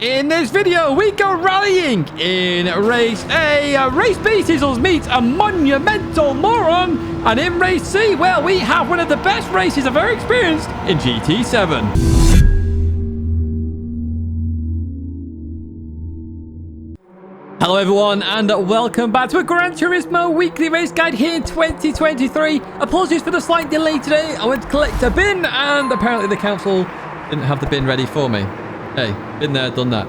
In this video, we go rallying in Race A. Race B, Sizzles meets a monumental moron. And in Race C, well, we have one of the best races I've ever experienced in GT7. Hello everyone and welcome back to a Gran Turismo weekly race guide here in 2023. Apologies for the slight delay today. I went to collect a bin and apparently the council didn't have the bin ready for me. Hey, been there, done that.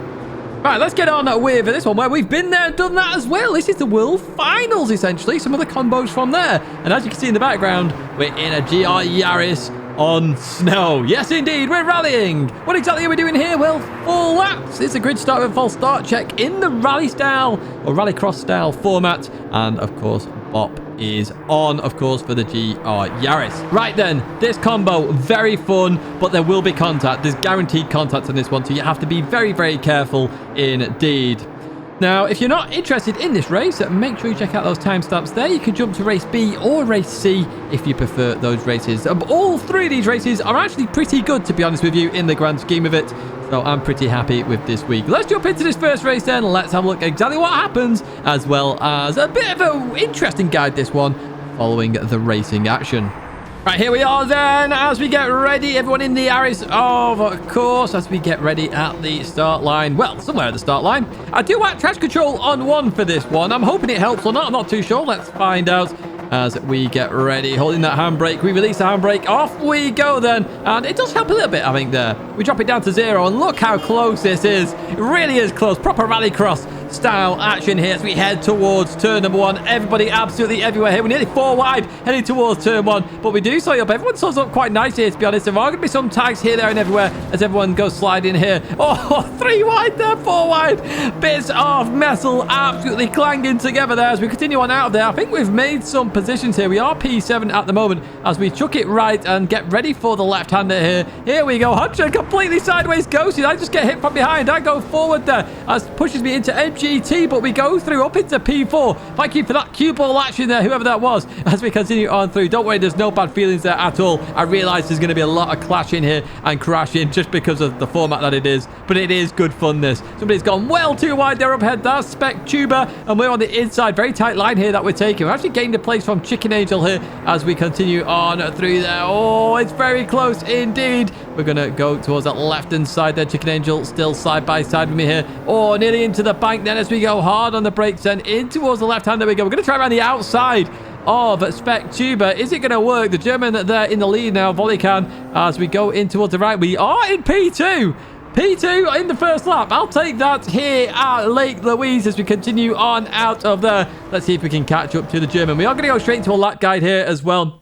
Right, let's get on with this one where we've been there and done that as well. This is the World Finals, essentially. Some of the combos from there. And as you can see in the background, we're in a GR Yaris on snow. Yes, indeed, we're rallying. What exactly are we doing here? Well, 4 laps. It's a grid start with a false start check in the rally style or rallycross style format. And, of course, Bop is on, of course, for the GR Yaris. Right then, this combo, very fun, but there will be contact. There's guaranteed contact on this one, so you have to be very, very careful indeed. Now, if you're not interested in this race, make sure you check out those timestamps there. You can jump to Race B or Race C if you prefer those races. All 3 of these races are actually pretty good, to be honest with you, in the grand scheme of it. So I'm pretty happy with this week. Let's jump into this first race then. Let's have a look at exactly what happens, as well as a bit of an interesting guide, this one, following the racing action. Right, here we are then, as we get ready, everyone in the Yaris, of course, as we get ready at the start line. Well, somewhere at the start line. I do want traction control on 1 for this one. I'm hoping it helps or not. I'm not too sure. Let's find out as we get ready. Holding that handbrake, we release the handbrake. Off we go then. And it does help a little bit, I think, there. We drop it down to 0, and look how close this is. It really is close. Proper rallycross style action here as we head towards turn number 1. Everybody absolutely everywhere here. We're nearly 4 wide heading towards turn 1, but we do slow up. Everyone slows up quite nicely here, to be honest. There are going to be some tags here, there, and everywhere as everyone goes sliding here. Oh, 3 wide there, 4 wide. Bits of metal absolutely clanging together there as we continue on out of there. I think we've made some positions here. We are P7 at the moment as we chuck it right and get ready for the left-hander here. Here we go. Hunter completely sideways ghosted. I just get hit from behind. I go forward there as pushes me into MGT, but we go through up into P4. Thank you for that cue ball action there, whoever that was, as we continue on through. Don't worry, there's no bad feelings there at all. I realize there's going to be a lot of clashing here and crashing just because of the format that it is, but it is good fun, this. Somebody's gone well too wide there up ahead. That's Spec Tuber, and we're on the inside. Very tight line here that we're taking. We're actually gained a place from Chicane here as we continue on through there. Oh, it's very close indeed. We're going to go towards that left-hand side there. Chicane Angel still side by side with me here. Oh, nearly into the bank then as we go hard on the brakes then in towards the left hand. There we go. We're going to try around the outside of Spec Tuber. Is it going to work? The German there in the lead now, Volican, as we go in towards the right. We are in P2. P2 in the first lap. I'll take that here at Lake Louise as we continue on out of there. Let's see if we can catch up to the German. We are going to go straight into a lap guide here as well.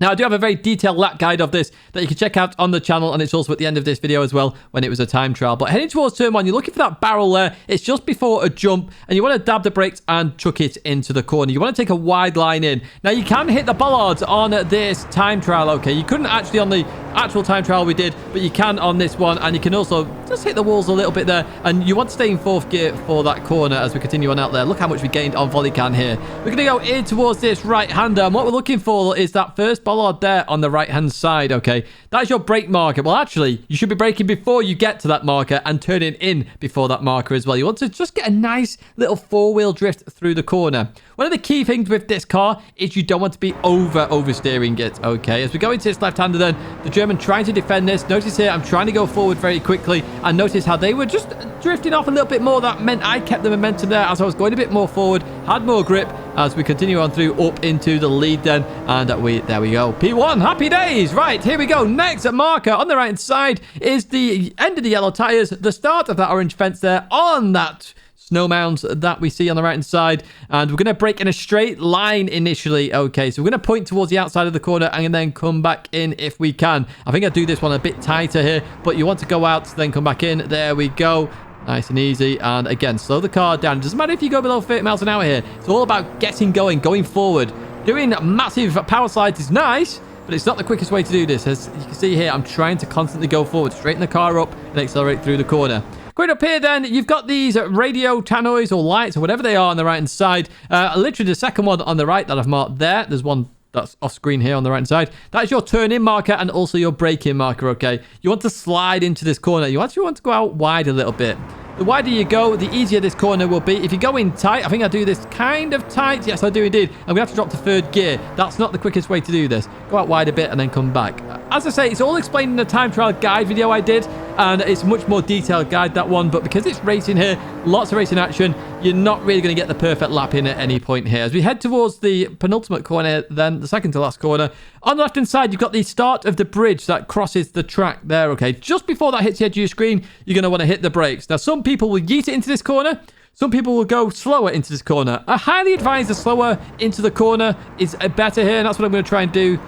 Now, I do have a very detailed lap guide of this that you can check out on the channel, and it's also at the end of this video as well when it was a time trial. But heading towards turn 1, you're looking for that barrel there. It's just before a jump, and you want to dab the brakes and chuck it into the corner. You want to take a wide line in. Now, you can hit the bollards on this time trial, okay? You couldn't actually on the actual time trial we did, but you can on this one, and you can also just hit the walls a little bit there, and you want to stay in 4th gear for that corner as we continue on out there. Look how much we gained on Volican here. We're going to go in towards this right-hander, and what we're looking for is that first bollard there on the right-hand side, okay? That's your brake marker. Well, actually, you should be braking before you get to that marker and turning in before that marker as well. You want to just get a nice little 4-wheel drift through the corner. One of the key things with this car is you don't want to be oversteering it, okay? As we go into this left-hander then, the German trying to defend this. Notice here, I'm trying to go forward very quickly, and notice how they were just drifting off a little bit more. That meant I kept the momentum there as I was going a bit more forward, had more grip as we continue on through up into the lead then, and there we go. P1, happy days. Right, here we go. Next marker on the right side is the end of the yellow tires, the start of that orange fence there on that snow mounds that we see on the right hand side, and we're going to brake in a straight line initially. Okay, so we're going to point towards the outside of the corner and then come back in if we can. I think I do this one a bit tighter here, but you want to go out then come back in. There we go. Nice and easy. And again, slow the car down. It doesn't matter if you go below 30 miles an hour here. It's all about getting going forward. Doing massive power slides is nice, but it's not the quickest way to do this. As you can see here, I'm trying to constantly go forward, straighten the car up and accelerate through the corner. Going up here then, you've got these radio tannoys or lights or whatever they are on the right hand side. Literally the second one on the right that I've marked there. There's one that's off screen here on the right side. That is your turn in marker and also your brake in marker, okay? You want to slide into this corner. You actually want to go out wide a little bit. The wider you go, the easier this corner will be. If you go in tight, I think I do this kind of tight. Yes, I do indeed. I'm going to have to drop to third gear. That's not the quickest way to do this. Go out wide a bit and then come back. As I say, it's all explained in the time trial guide video I did, and it's much more detailed guide, that one. But because it's racing here, lots of racing action, you're not really going to get the perfect lap in at any point here. As we head towards the penultimate corner, then the second to last corner, on the left-hand side, you've got the start of the bridge that crosses the track there, okay? Just before that hits the edge of your screen, you're going to want to hit the brakes. Now, some people will yeet it into this corner. Some people will go slower into this corner. I highly advise the slower into the corner is better here, and that's what I'm going to try and do.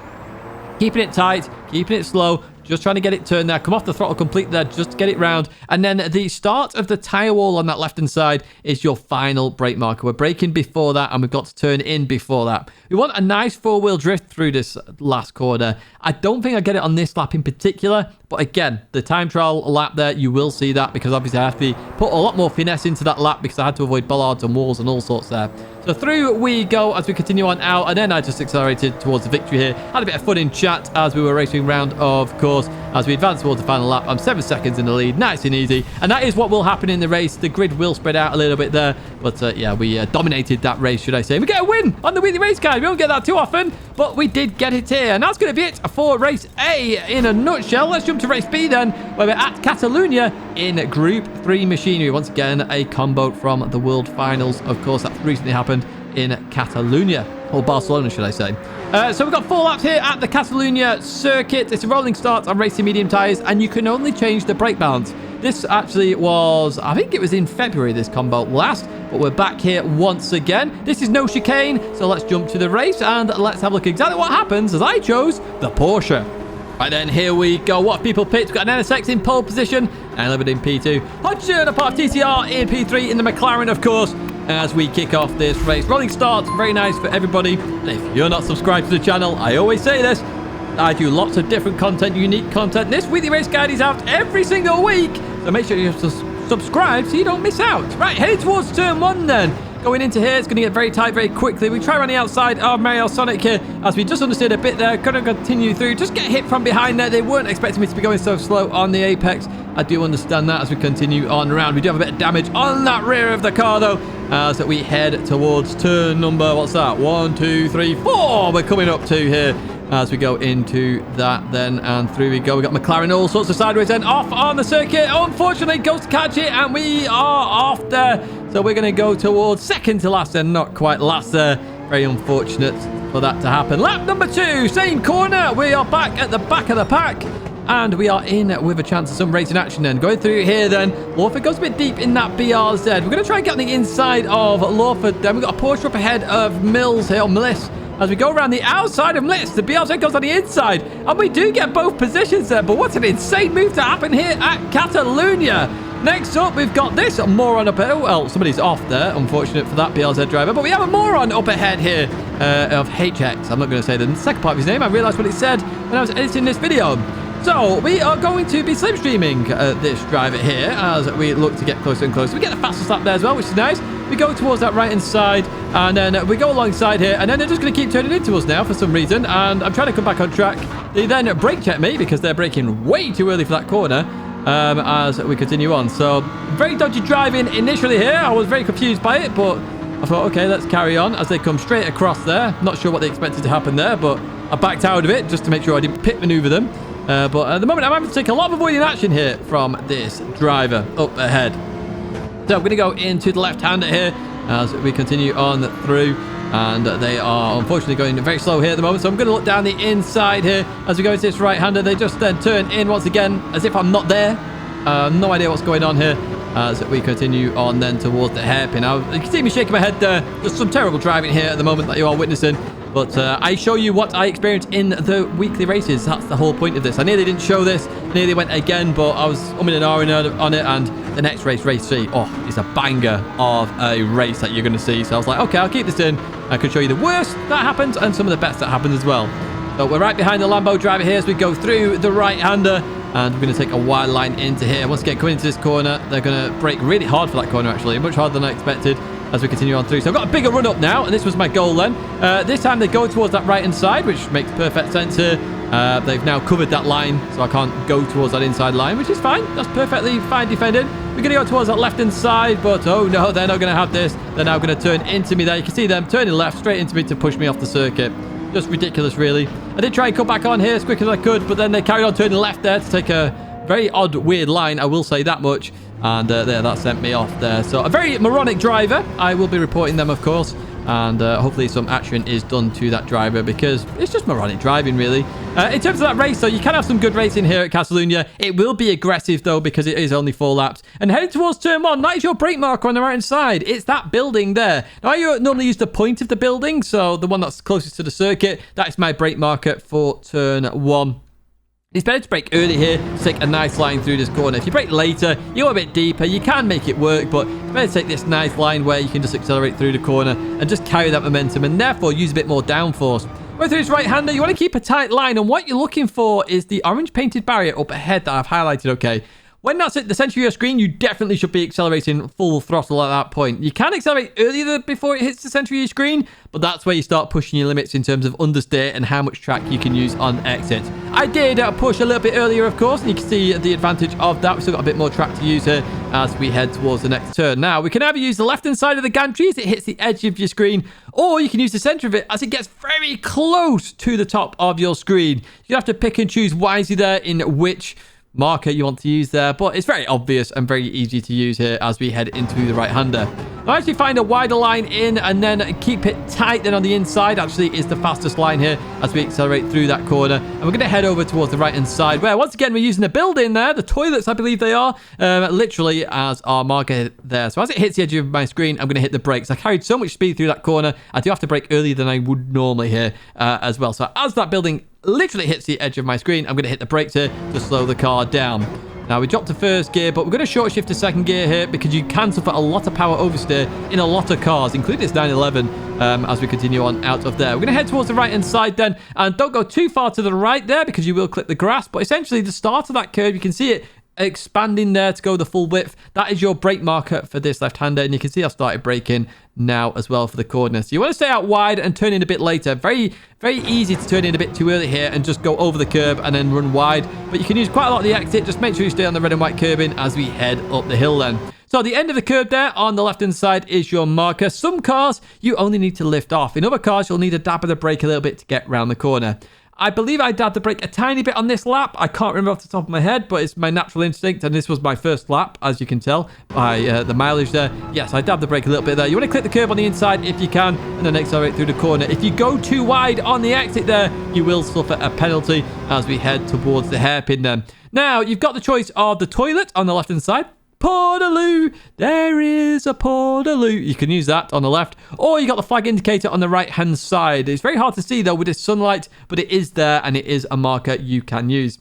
Keeping it tight, keeping it slow, just trying to get it turned there. Come off the throttle completely there, just to get it round. And then the start of the tyre wall on that left-hand side is your final brake marker. We're braking before that, and we've got to turn in before that. We want a nice four-wheel drift through this last corner. I don't think I get it on this lap in particular, but again, the time trial lap there, you will see that, because obviously I have to put a lot more finesse into that lap because I had to avoid bollards and walls and all sorts there. So through we go as we continue on out, and then I just accelerated towards the victory here. Had a bit of fun in chat as we were racing round, of course, as we advance towards the final lap. I'm 7 seconds in the lead, nice and easy, and that is what will happen in the race. The grid will spread out a little bit there, but yeah, we dominated that race, should I say. We get a win on the Weekly Race Guide. We don't get that too often, but we did get it here, and that's going to be it for race A in a nutshell. Let's jump to race B then, where we're at Catalunya in Group 3 machinery. Once again, a combo from the World Finals, of course, that recently happened in Catalunya, or Barcelona, should I say. So we've got 4 laps here at the Catalunya circuit. It's a rolling start on racing medium tyres, and you can only change the brake balance. This actually was, I think it was in February, this combo last, but we're back here once again. This is no chicane, so let's jump to the race and let's have a look at exactly what happens as I chose the Porsche. Right then, here we go. What have people picked? We've got an NSX in pole position, and Livid in P2. Hodgson, a part TCR in P3 in the McLaren, of course, as we kick off this race. Rolling start, very nice for everybody. And if you're not subscribed to the channel, I always say this, I do lots of different content, unique content. This Weekly Race Guide is out every single week, so make sure you subscribe so you don't miss out. Right, heading towards turn 1 then. Going into here, it's going to get very tight very quickly. We try around the outside of Mario Sonic here, as we just understood a bit there. Going to continue through. Just get hit from behind there. They weren't expecting me to be going so slow on the apex. I do understand that as we continue on around. We do have a bit of damage on that rear of the car, though, as we head towards turn number, what's that? 1, 2, 3, 4. We're coming up to here as we go into that then, and through we go. We got McLaren all sorts of sideways then off on the circuit. Unfortunately, goes to catch it, and we are off there. So we're going to go towards second to last and not quite last there. Very unfortunate for that to happen. Lap number 2, same corner. We are back at the back of the pack, and we are in with a chance of some racing action then. Going through here then, Lawford goes a bit deep in that BRZ. We're going to try and get on the inside of Lawford then. We've got a Porsche up ahead of Mills here, or Millis. As we go around the outside of Millis, the BRZ goes on the inside, and we do get both positions there. But what an insane move to happen here at Catalunya. Next up, we've got this moron up ahead. Well, somebody's off there. Unfortunate for that BRZ driver. But we have a moron up ahead here of HX. I'm not going to say the second part of his name. I realised what it said when I was editing this video. So we are going to be slipstreaming this driver here as we look to get closer and closer. We get the fastest lap there as well, which is nice. We go towards that right-hand side, and then we go alongside here, and then they're just going to keep turning into us now for some reason, and I'm trying to come back on track. They then brake check me because they're braking way too early for that corner as we continue on. So very dodgy driving initially here. I was very confused by it, but I thought, okay, let's carry on as they come straight across there. Not sure what they expected to happen there, but I backed out of it just to make sure I didn't pit maneuver them. But at the moment, I'm having to take a lot of avoiding action here from this driver up ahead. So I'm going to go into the left-hander here as we continue on through, and they are unfortunately going very slow here at the moment. So I'm going to look down the inside here as we go into this right-hander. They just then turn in once again as if I'm not there. No idea what's going on here as we continue on then towards the hairpin. Now, you can see me shaking my head there. Just some terrible driving here at the moment that you are witnessing. But I show you what I experienced in the weekly races. That's the whole point of this. I nearly didn't show this. Nearly went again, but I was umming and ahhing on it. And the next race, race 3, is a banger of a race that you're going to see. So I was like, okay, I'll keep this in. I can show you the worst that happens and some of the best that happens as well. So we're right behind the Lambo driver here as we go through the right-hander. And we're going to take a wide line into here. Once again, coming into this corner, they're going to brake really hard for that corner, actually. Much harder than I expected as we continue on through. So I've got a bigger run up now, and this was my goal then. This time they go towards that right-hand side, which makes perfect sense here. They've now covered that line, so I can't go towards that inside line, which is fine. That's perfectly fine defended. We're going to go towards that left-hand side, but oh no, they're not going to have this. They're now going to turn into me there. You can see them turning left straight into me to push me off the circuit. Just ridiculous, really. I did try and come back on here as quick as I could, but then they carried on turning left there to take a very odd, weird line, I will say that much. And there, that sent me off there. So a very moronic driver. I will be reporting them, of course. And hopefully some action is done to that driver because it's just moronic driving, really. In terms of that race, though, you can have some good racing here at Catalunya. It will be aggressive, though, because it is only 4 laps. And heading towards turn 1, that is your brake marker on the right-hand side. It's that building there. Now, I normally use the point of the building, so the one that's closest to the circuit. That is my brake marker for turn 1. It's better to brake early here to take a nice line through this corner. If you brake later, you go a bit deeper, you can make it work, but it's better to take this nice line where you can just accelerate through the corner and just carry that momentum and therefore use a bit more downforce. Going through this right-hander, you want to keep a tight line, and what you're looking for is the orange painted barrier up ahead that I've highlighted, okay? When that's at the center of your screen, you definitely should be accelerating full throttle at that point. You can accelerate earlier before it hits the center of your screen, but that's where you start pushing your limits in terms of understeer and how much track you can use on exit. I did push a little bit earlier, of course, and you can see the advantage of that. We've still got a bit more track to use here as we head towards the next turn. Now, we can either use the left-hand side of the gantry as it hits the edge of your screen, or you can use the center of it as it gets very close to the top of your screen. You have to pick and choose wisely there in which marker you want to use there, but it's very obvious and very easy to use here as we head into the right-hander. Now, actually find a wider line in and then keep it tight. Then on the inside actually is the fastest line here as we accelerate through that corner, and we're going to head over towards the right-hand side where once again we're using a building there, the toilets I believe they are, literally as our marker there. So as it hits the edge of my screen, I'm going to hit the brakes. I carried so much speed through that corner, I do have to brake earlier than I would normally here as well. So as that building literally hits the edge of my screen, I'm going to hit the brakes here to slow the car down. Now, we dropped to first gear, but we're going to short shift to second gear here because you can suffer a lot of power oversteer in a lot of cars, including this 911, as we continue on out of there. We're going to head towards the right-hand side then, and don't go too far to the right there because you will clip the grass, but essentially the start of that curve, you can see it expanding there to go the full width. That is your brake marker for this left-hander, and you can see I've started braking now as well for the corner. So you want to stay out wide and turn in a bit later. Very, very easy to turn in a bit too early here and just go over the curb and then run wide. But you can use quite a lot of the exit. Just make sure you stay on the red and white curbing as we head up the hill then. So the end of the curb there on the left-hand side is your marker. Some cars, you only need to lift off. In other cars, you'll need to dab of the brake a little bit to get around the corner. I believe I dabbed the brake a tiny bit on this lap. I can't remember off the top of my head, but it's my natural instinct, and this was my first lap, as you can tell by the mileage there. Yes, I dabbed the brake a little bit there. You want to clip the curb on the inside if you can, and then accelerate through the corner. If you go too wide on the exit there, you will suffer a penalty as we head towards the hairpin then. Now, you've got the choice of the toilet on the left-hand side. Portaloo, there is a Portaloo. You can use that on the left, or you got the flag indicator on the right hand side. It's very hard to see though with this sunlight, but it is there and it is a marker you can use.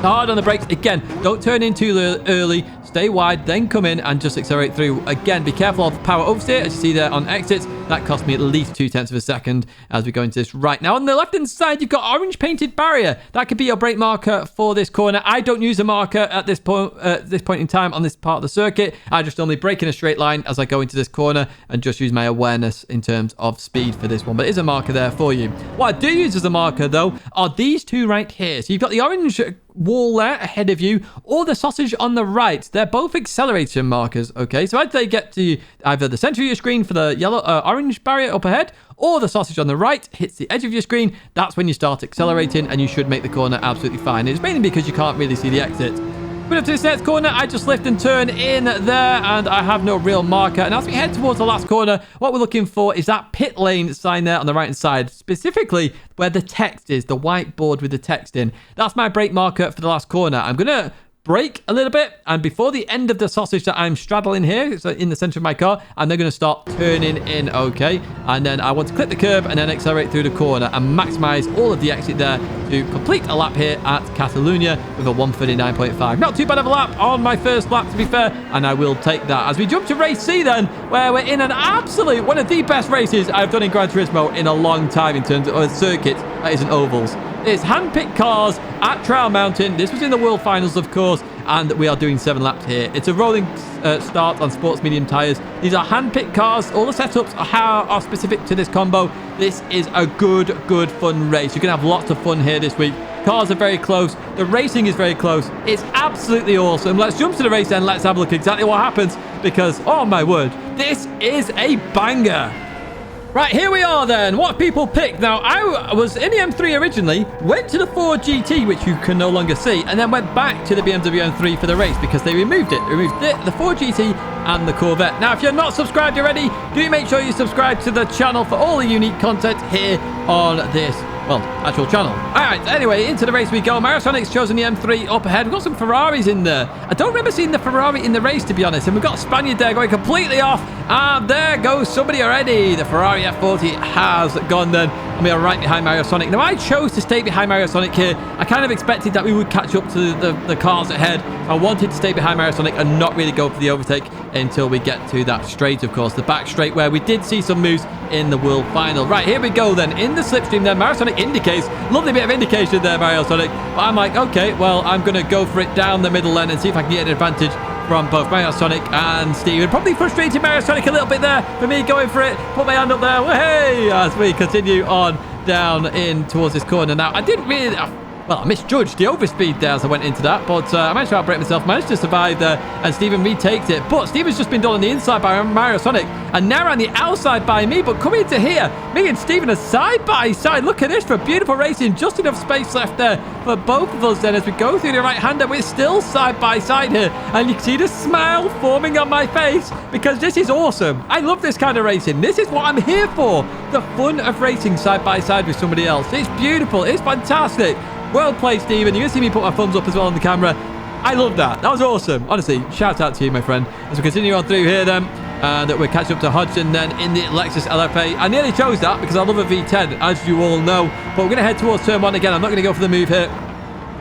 Hard on the brakes again. Don't turn in too early. Stay wide, then come in and just accelerate through. Again, be careful of power oversteer, as you see there on exits. That cost me at least 0.2 of a second as we go into this right now. On the left-hand side, you've got orange painted barrier. That could be your brake marker for this corner. I don't use a marker at this point in time on this part of the circuit. I just only brake in a straight line as I go into this corner and just use my awareness in terms of speed for this one. But it is a marker there for you. What I do use as a marker, though, are these two right here. So you've got the orange wall there ahead of you, or the sausage on the right. They're both acceleration markers, okay? So as they get to either the center of your screen for the yellow orange barrier up ahead, or the sausage on the right hits the edge of your screen, that's when you start accelerating and you should make the corner absolutely fine. It's mainly because you can't really see the exit. But up to this next corner, I just lift and turn in there, and I have no real marker. And as we head towards the last corner, what we're looking for is that pit lane sign there on the right-hand side, specifically where the text is, the whiteboard with the text in. That's my brake marker for the last corner. I'm going to brake a little bit, and before the end of the sausage that I'm straddling here, so in the center of my car, and they're going to start turning in, okay? And then I want to clip the curb and then accelerate through the corner and maximize all of the exit there to complete a lap here at Catalunya with a 1:39.5. Not too bad of a lap on my first lap, to be fair, and I will take that. As we jump to race C then, where we're in an absolute, one of the best races I've done in Gran Turismo in a long time in terms of a circuit that isn't ovals. It's hand-picked cars at Trial Mountain. This was in the World Finals, of course, and we are doing 7 laps here. It's a rolling start on sports medium tyres. These are hand-picked cars. All the setups are specific to this combo. This is a good, fun race. You're going to have lots of fun here this week. Cars are very close. The racing is very close. It's absolutely awesome. Let's jump to the race then. Let's have a look exactly what happens because, oh my word, this is a banger. Right, here we are then. What people picked. Now, I was in the M3 originally, went to the Ford GT, which you can no longer see, and then went back to the BMW M3 for the race because they removed it. The Ford GT and the Corvette. Now, if you're not subscribed already, do make sure you subscribe to the channel for all the unique content here on this, well, actual channel. All right, anyway, into the race we go. Sonic's chosen the M3 up ahead. We've got some Ferraris in there. I don't remember seeing the Ferrari in the race, to be honest. And we've got a Spaniard there going completely off. And there goes somebody already. The Ferrari F40 has gone then. And we are right behind Sonic. Now, I chose to stay behind Sonic here. I kind of expected that we would catch up to the cars ahead. I wanted to stay behind Sonic and not really go for the overtake until we get to that straight, of course. The back straight where we did see some moves in the World Final. Right, here we go then. In the slipstream then, Sonic indicates. Lovely bit of indication there, Sonic. But I'm like, okay, well, I'm going to go for it down the middle then and see if I can get an advantage from both Sonic and Steven. Probably frustrated Sonic a little bit there for me going for it. Put my hand up there. Hey, as we continue on down in towards this corner. Now, I didn't really... Well, I misjudged the overspeed there as I went into that, but I managed to outbrake myself, managed to survive there, and Steven retakes it. But Steven's just been done on the inside by Sonic, and now on the outside by me, but coming into here, me and Steven are side by side. Look at this for beautiful racing, just enough space left there for both of us then as we go through the right-hander. We're still side by side here, and you can see the smile forming on my face because this is awesome. I love this kind of racing. This is what I'm here for, the fun of racing side by side with somebody else. It's beautiful. It's fantastic. Well played, Steven. You're going to see me put my thumbs up as well on the camera. I love that. That was awesome. Honestly, shout out to you, my friend. As we continue on through here then, and we're catching up to Hodgson then in the Lexus LFA. I nearly chose that because I love a V10, as you all know. But we're going to head towards turn 1 again. I'm not going to go for the move here.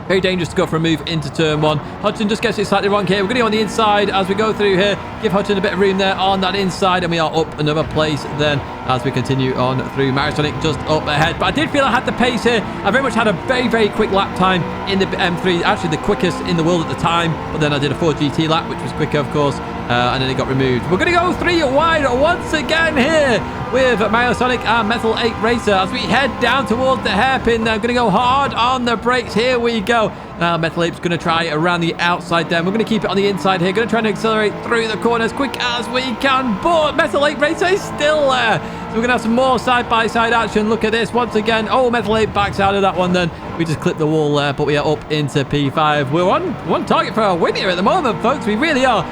Very dangerous to go for a move into turn 1. Hodgson just gets it slightly wrong here. We're going to go on the inside as we go through here. Give Hodgson a bit of room there on that inside. And we are up another place then as we continue on through. Sonic just up ahead. But I did feel I had the pace here. I very much had a very, very quick lap time in the M3. Actually, the quickest in the world at the time. But then I did a 4 GT lap, which was quicker, of course. And then it got removed. We're going to go 3 wide once again here with Sonic and Metal 8 Racer as we head down towards the hairpin. They're going to go hard on the brakes. Here we go. Now Metal 8's going to try around the outside then. We're going to keep it on the inside here. Going to try and accelerate through the corner as quick as we can. But Metal 8 Racer is still there. So we're going to have some more side-by-side action. Look at this once again. Oh, Metal 8 backs out of that one then. We just clipped the wall there, but we are up into P5. We're on one target for a win here at the moment, folks. We really are.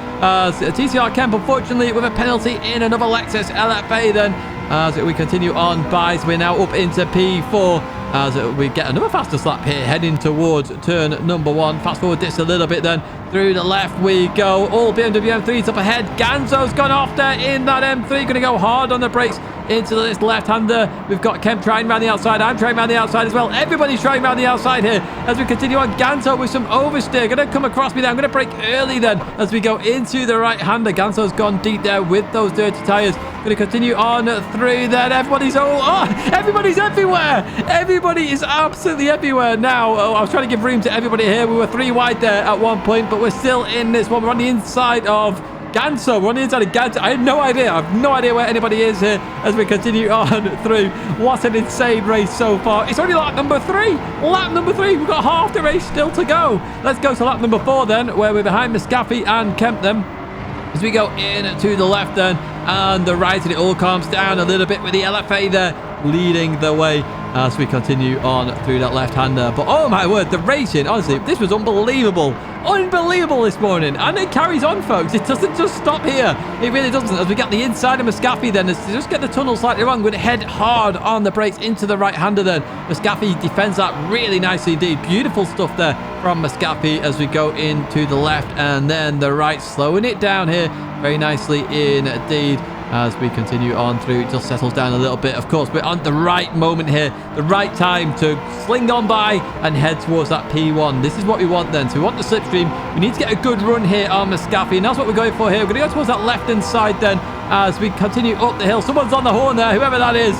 TCR Kemp, unfortunately, with a penalty in another Lexus LFA then. As we continue on by, so we're now up into P4 as we get another faster slap here heading towards turn number 1. Fast forward this a little bit then. Through the left we go. All BMW M3s up ahead. Ganzo's gone off there in that M3. Going to go hard on the brakes into this left-hander. We've got Kemp trying around the outside. I'm trying around the outside as well. Everybody's trying around the outside here as we continue on. Ganzo with some oversteer. Going to come across me there. I'm going to brake early then as we go into the right-hander. Ganzo's gone deep there with those dirty tyres. Going to continue on through there. Everybody's everybody's everywhere. Everybody is absolutely everywhere now. I was trying to give room to everybody here. We were 3 wide there at one point, but we're still in this one. We're on the inside of Ganso. We're on the inside of Ganso. I had no idea. I have no idea where anybody is here as we continue on through. What an insane race so far. It's only lap number 3. Lap number 3. We've got half the race still to go. Let's go to lap number 4 then, where we're behind Muscafi and Kemp then. As we go in to the left then and the right, and it all calms down a little bit with the LFA there leading the way as we continue on through that left-hander. But oh my word, the racing, honestly, this was unbelievable. Unbelievable this morning. And it carries on, folks. It doesn't just stop here. It really doesn't. As we get the inside of Muscafi then, as to just get the tunnel slightly wrong, we're going to head hard on the brakes into the right-hander then. Muscafi defends that really nicely indeed. Beautiful stuff there from Muscafi as we go into the left and then the right, slowing it down here very nicely indeed. As we continue on through, it just settles down a little bit. Of course, we're on the right moment here, the right time to sling on by and head towards that P1. This is what we want then. So we want the slipstream. We need to get a good run here on Muscafi, and that's what we're going for here. We're going to go towards that left-hand side then as we continue up the hill. Someone's on the horn there, whoever that is.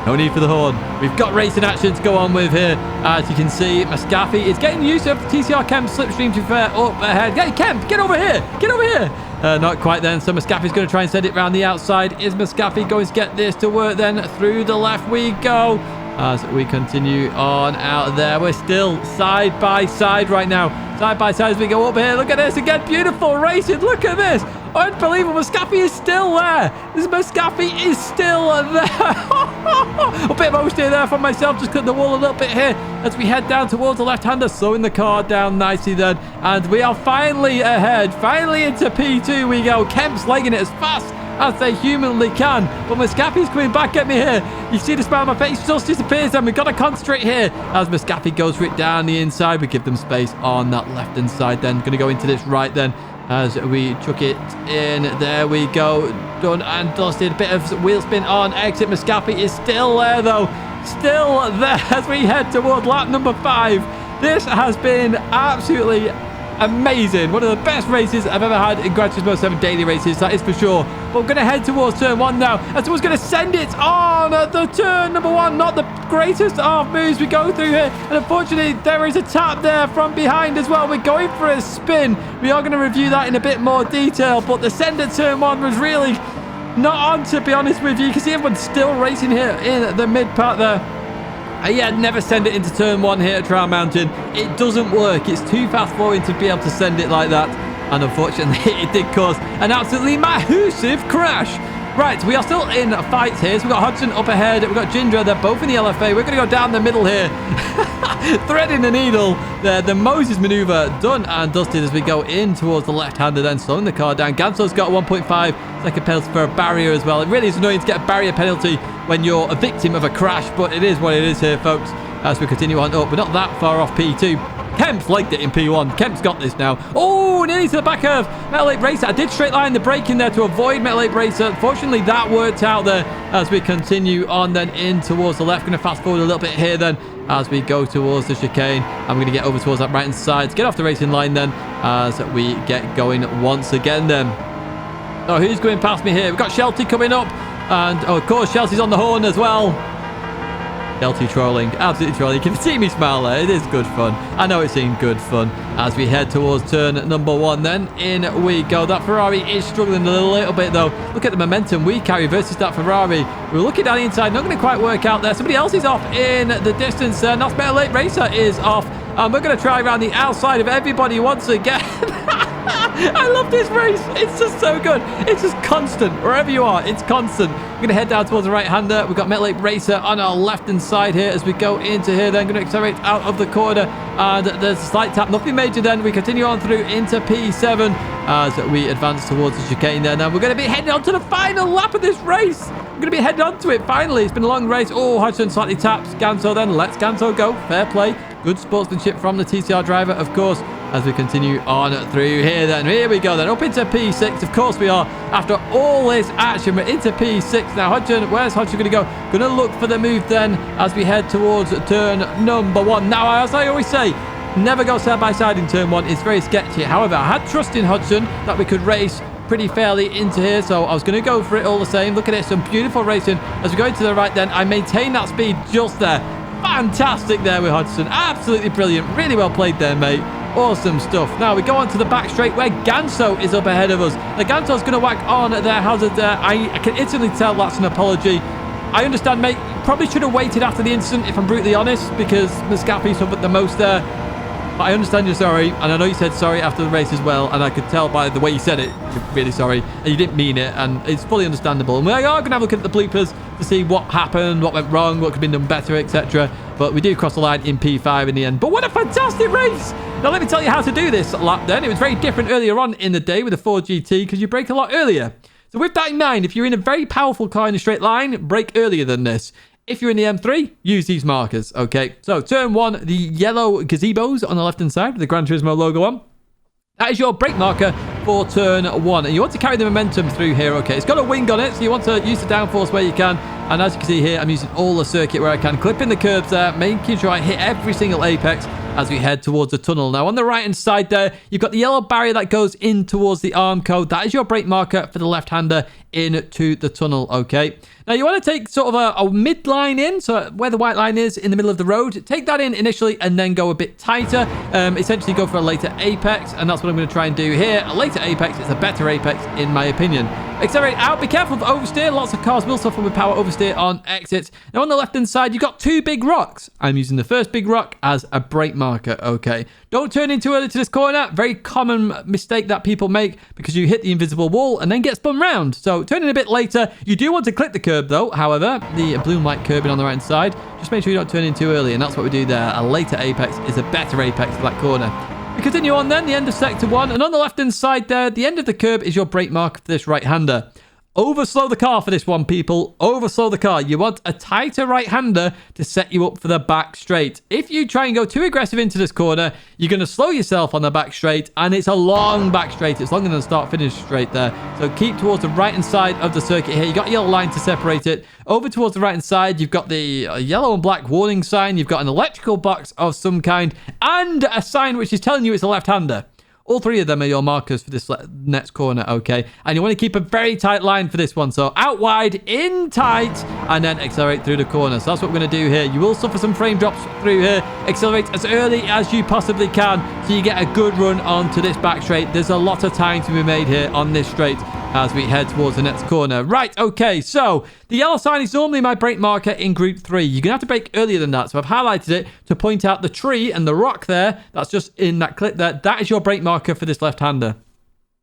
No need for the horn. We've got racing action to go on with here. As you can see, Muscafi is getting used to TCR Kemp's slipstream, to be fair, up ahead. Hey, Kemp, get over here. Get over here. Not quite then. So Muscafi's going to try and send it round the outside. Is Muscafi going to get this to work then? Through the left we go. as we continue on out there. We're still side by side right now. Side by side as we go up here. Look at this again. Beautiful racing. Look at this. Unbelievable. Muscafi is still there. This Muscafi is still there. A bit of OC there for myself. Just cut the wall a little bit here as we head down towards the left-hander. Slowing the car down nicely then. And we are finally ahead. Finally into P2 we go. Kemp's legging it as fast as they humanly can. But Muscafi's coming back at me here. You see the smile on my face just disappears, and we've got to concentrate here as Muscafi goes for it down the inside. We give them space on that left-hand side then. Going to go into this right then as we chuck it in. There we go. Done and dusted. Bit of wheel spin on exit. Muscafi is still there though. Still there as we head toward lap number 5. This has been absolutely amazing. One of the best races I've ever had in Gran Turismo 7 daily races, that is for sure. But we're going to head towards turn 1 now. And someone's going to send it on at the turn number 1. Not the greatest of moves we go through here. And unfortunately, there is a tap there from behind as well. We're going for a spin. We are going to review that in a bit more detail. But the send at turn 1 was really not on, to be honest with you. You can see everyone's still racing here in the mid part there. Yeah, never send it into turn 1 here at Trial Mountain. It doesn't work. It's too fast forward to be able to send it like that. And unfortunately, it did cause an absolutely massive crash. Right, we are still in fights here. So we've got Hudson up ahead. We've got Jindra. They're both in the LFA. We're going to go down the middle here. Threading the needle. The Moses maneuver done and dusted as we go in towards the left-hander then, slowing the car down. Ganso's got a 1.5 second penalty for a barrier as well. It really is annoying to get a barrier penalty when you're a victim of a crash, but it is what it is here, folks, as we continue on up. We're not that far off P2. Kemp's legged it in P1. Kemp's got this now. Oh, nearly to the back of Metal 8 Racer. I did straight line the brake in there to avoid Metal 8 Racer. Unfortunately, that worked out there as we continue on then in towards the left. Going to fast forward a little bit here then as we go towards the chicane. I'm going to get over towards that right-hand side to get off the racing line then as we get going once again then. Oh, who's going past me here? We've got Shelty coming up. And, oh, of course, Shelty's on the horn as well. Shelty trolling. Absolutely trolling. You can see me smile there. It is good fun. I know it's in good fun. As we head towards turn number 1 then. In we go. That Ferrari is struggling a little bit, though. Look at the momentum we carry versus that Ferrari. We're looking down the inside. Not going to quite work out there. Somebody else is off in the distance there. Not Metal 8 Racer is off. And we're going to try around the outside of everybody once again. I love this race. It's just so good. It's just constant. Wherever you are, it's constant. We're going to head down towards the right-hander. We've got Metal 8 Racer on our left-hand side here as we go into here. Then going to accelerate out of the corner. And there's a slight tap. Nothing major then. We continue on through into P7 as we advance towards the chicane there. Now we're going to be heading on to the final lap of this race. We're going to be heading on to it finally. It's been a long race. Oh, Hudson slightly taps. Ganso then. Let's Ganso go. Fair play. Good sportsmanship from the TCR driver, of course, as we continue on through here then. Here we go then, up into P6. Of course we are. After all this action, we're into P6 now. Hudson, where's Hudson going to go? Going to look for the move then as we head towards turn number 1. Now, as I always say, never go side by side in turn 1. It's very sketchy. However, I had trust in Hudson that we could race pretty fairly into here, so I was going to go for it all the same. Look at it, some beautiful racing. As we go into the right then, I maintain that speed just there. Fantastic there with Hudson. Absolutely brilliant. Really well played there, mate. Awesome stuff. Now we go on to the back straight where Ganso is up ahead of us. Now Ganso's going to whack on their hazard there. I can instantly tell that's an apology. I understand, mate. Probably should have waited after the incident, if I'm brutally honest, because Muscafi suffered the most there. But I understand you're sorry, and I know you said sorry after the race as well, and I could tell by the way you said it, you're really sorry, and you didn't mean it, and it's fully understandable. And we are going to have a look at the bloopers to see what happened, what went wrong, what could have been done better, etc. But we do cross the line in P5 in the end. But what a fantastic race! Now, let me tell you how to do this lap then. It was very different earlier on in the day with the Ford GT, because you brake a lot earlier. So with that in mind, if you're in a very powerful car in a straight line, brake earlier than this. If you're in the M3, use these markers, okay? So, turn 1, the yellow gazebos on the left-hand side with the Gran Turismo logo on. That is your brake marker for turn 1. And you want to carry the momentum through here, okay? It's got a wing on it, so you want to use the downforce where you can. And as you can see here, I'm using all the circuit where I can. Clipping the curbs there, making sure I hit every single apex as we head towards the tunnel. Now, on the right-hand side there, you've got the yellow barrier that goes in towards the arm code. That is your brake marker for the left-hander into the tunnel, okay? Now, you want to take sort of a mid-line in, so where the white line is in the middle of the road. Take that in initially and then go a bit tighter. Essentially go for a later apex, and that's what I'm going to try and do here. A later apex is a better apex, in my opinion. Accelerate out. Be careful of oversteer. Lots of cars will suffer with power oversteer on exits. Now, on the left-hand side, you've got 2 big rocks. I'm using the first big rock as a brake marker, okay? Don't turn in too early to this corner. Very common mistake that people make because you hit the invisible wall and then get spun round. So, turn in a bit later. You do want to click the curb, though. However, the blue and white curbing on the right-hand side, just make sure you don't turn in too early, and that's what we do there. A later apex is a better apex for that corner. We continue on then, the end of sector 1, and on the left-hand side there, the end of the curb is your brake mark for this right-hander. Overslow the car for this one, people. Overslow the car. You want a tighter right-hander to set you up for the back straight. If you try and go too aggressive into this corner, you're going to slow yourself on the back straight, and it's a long back straight. It's longer than the start-finish straight there. So keep towards the right-hand side of the circuit here. You got a yellow line to separate it. Over towards the right-hand side, you've got the yellow and black warning sign. You've got an electrical box of some kind, and a sign which is telling you it's a left-hander. All 3 of them are your markers for this next corner, okay? And you want to keep a very tight line for this one. So out wide, in tight, and then accelerate through the corner. So that's what we're going to do here. You will suffer some frame drops through here. Accelerate as early as you possibly can so you get a good run onto this back straight. There's a lot of time to be made here on this straight as we head towards the next corner. Right, okay, so the yellow sign is normally my brake marker in group 3. You're going to have to brake earlier than that. So I've highlighted it to point out the tree and the rock there. That's just in that clip there. That is your brake marker for this left-hander.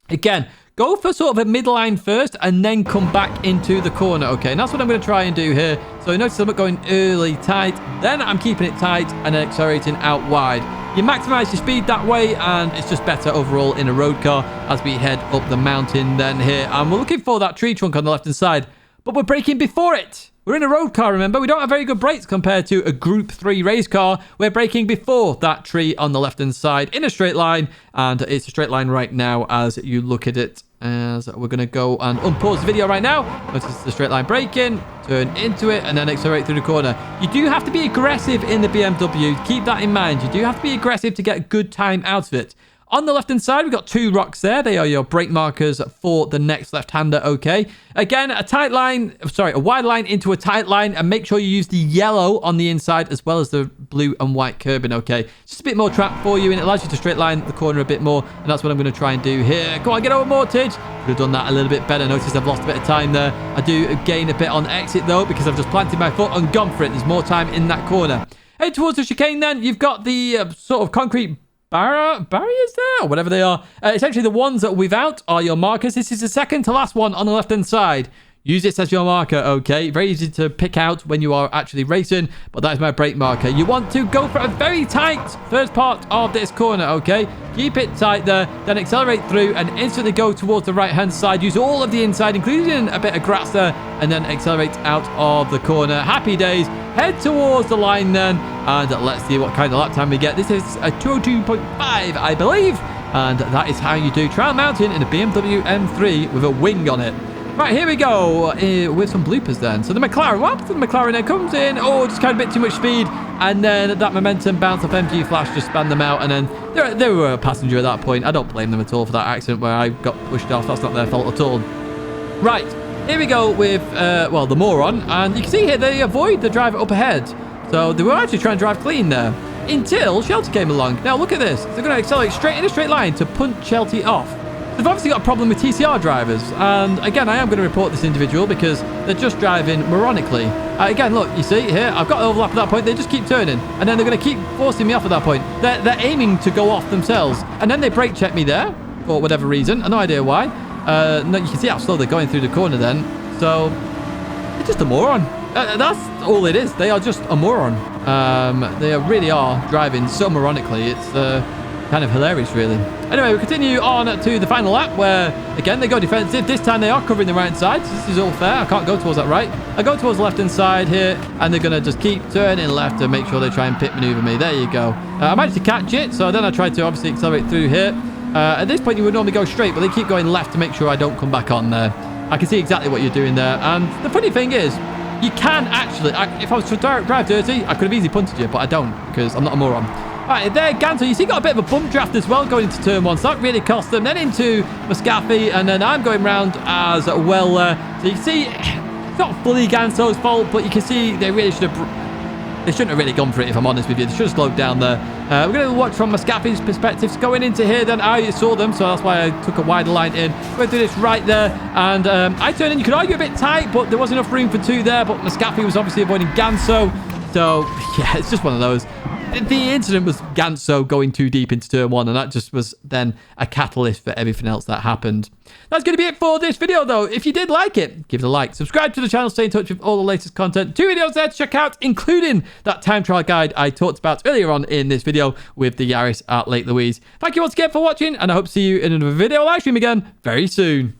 Again, go for sort of a midline first and then come back into the corner, okay? And that's what I'm going to try and do here. So you notice I'm going early tight, then I'm keeping it tight and then accelerating out wide. You maximize your speed that way, and it's just better overall in a road car as we head up the mountain then here. And we're looking for that tree trunk on the left-hand side, but we're braking before it. We're in a road car, remember? We don't have very good brakes compared to a Group 3 race car. We're braking before that tree on the left-hand side in a straight line, and it's a straight line right now as you look at it. As we're going to go and unpause the video right now. Notice the straight line braking, turn into it, and then accelerate through the corner. You do have to be aggressive in the BMW. Keep that in mind. You do have to be aggressive to get a good time out of it. On the left-hand side, we've got 2 rocks there. They are your brake markers for the next left-hander, okay? Again, a wide line into a tight line, and make sure you use the yellow on the inside as well as the blue and white curbing, okay? Just a bit more trap for you, and it allows you to straight line the corner a bit more, and that's what I'm going to try and do here. Go on, get over more, Tidge. Could have done that a little bit better. Notice I've lost a bit of time there. I do gain a bit on exit, though, because I've just planted my foot and gone for it. There's more time in that corner. Head towards the chicane, then. You've got the sort of concrete barriers there, or whatever they are. Essentially, the ones that without are your markers. This is the second to last one on the left-hand side. Use this as your marker, okay? Very easy to pick out when you are actually racing, but that is my brake marker. You want to go for a very tight first part of this corner, okay? Keep it tight there, then accelerate through and instantly go towards the right-hand side. Use all of the inside, including a bit of grass there, and then accelerate out of the corner. Happy days. Head towards the line then, and let's see what kind of lap time we get. This is a 202.5, I believe, and that is how you do Trial Mountain in a BMW M3 with a wing on it. Right, here we go with some bloopers then. So the McLaren, what happens to the McLaren? It comes in, just kind of a bit too much speed, and then that momentum bounce off MG Flash just spanned them out, and then they were a passenger at that point. I don't blame them at all for that accident where I got pushed off. That's not their fault at all. Right, here we go with, the moron, and you can see here they avoid the driver up ahead. So they were actually trying to drive clean there until Shelty came along. Now look at this. They're going to accelerate straight in a straight line to punch Shelty off. They've obviously got a problem with TCR drivers, and again, I am going to report this individual because they're just driving moronically. Again, look, you see here, I've got overlap at that point. They just keep turning, and then they're going to keep forcing me off at that point. They're aiming to go off themselves, and then they brake check me there for whatever reason. No idea why. No, you can see how slow they're going through the corner then. So they're just a moron. That's all it is. They are just a moron. They really are driving so moronically. It's kind of hilarious, really. Anyway, we continue on to the final lap where, again, they go defensive. This time they are covering the right side, so this is all fair. I can't go towards that right. I go towards the left-hand side here, and they're going to just keep turning left to make sure they try and pit maneuver me. There you go. I managed to catch it, so then I tried to obviously accelerate through here. At this point, you would normally go straight, but they keep going left to make sure I don't come back on there. I can see exactly what you're doing there. And the funny thing is, you can actually, if I was to drive dirty, I could have easily punted you, but I don't because I'm not a moron. Right, there, Ganto, you see, got a bit of a bump draft as well going into turn 1, so that really cost them. Then into Muscafi, and then I'm going round as well. So you see, it's not fully Ganto's fault, but you can see they really should have... They shouldn't have really gone for it, if I'm honest with you. They should have slowed down there. We're going to watch from Muscappi's perspective. So going into here, then I saw them, so that's why I took a wider line in. We're going to do this right there, and I turned in. You could argue a bit tight, but there wasn't enough room for two there, but Muscappi was obviously avoiding Ganso. So, yeah, it's just one of those. The incident was Ganso going too deep into turn one, and that just was then a catalyst for everything else that happened. That's going to be it for this video, though. If you did like it, give it a like. Subscribe to the channel, stay in touch with all the latest content. 2 videos there to check out, including that time trial guide I talked about earlier on in this video with the Yaris at Lake Louise. Thank you once again for watching, and I hope to see you in another video live stream again very soon.